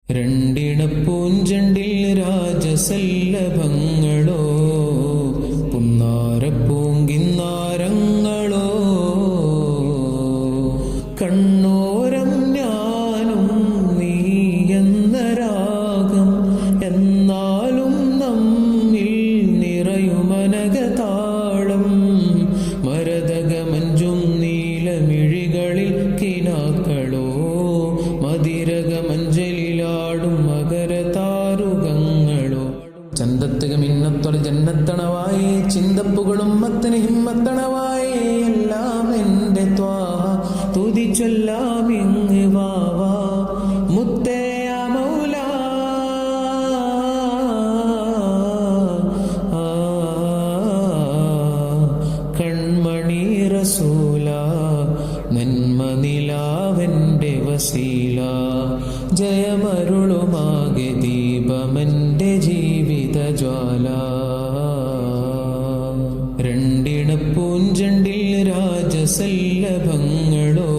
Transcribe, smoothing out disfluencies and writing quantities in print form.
രണ്ടിണപ്പൂഞ്ചണ്ടിൽ രാജസല്ലഭങ്ങളോ പുന്നാരപ്പൂങ്കിന്നാരങ്ങളോ കണ്ണോരം ഞാനും നീ എന്ന രാഗം എന്നാലും നമ്മിൽ നിറയുമനകതാളം മരതകമഞ്ചും നീലമിഴികളിൽ കിനാക്കളോ മതിരകമഞ്ചലിലാടും മകരതാരുകങ്ങളോ ചന്തത്തുക മിന്നത്തൊളി ജന്നത്തണവായി ചിന്തപ്പുകളും മത്തന് ഹിമ്മത്തണവായി എല്ലാം എൻ്റെ ത്വാഹ തുതിച്ചൊല്ലാം ഇങ്ങ് വാവാ മുത്തേ യാ മൗലാ കൺമണി റസൂല നന്മ നിലാവെൻ്റെ വസീല ജയമരുളുമാകെ ദീപമെൻ്റെ ജീവിത ജ്വാല രണ്ടിണപ്പൂഞ്ചണ്ടിൽ രാജസല്ലഭങ്ങളോ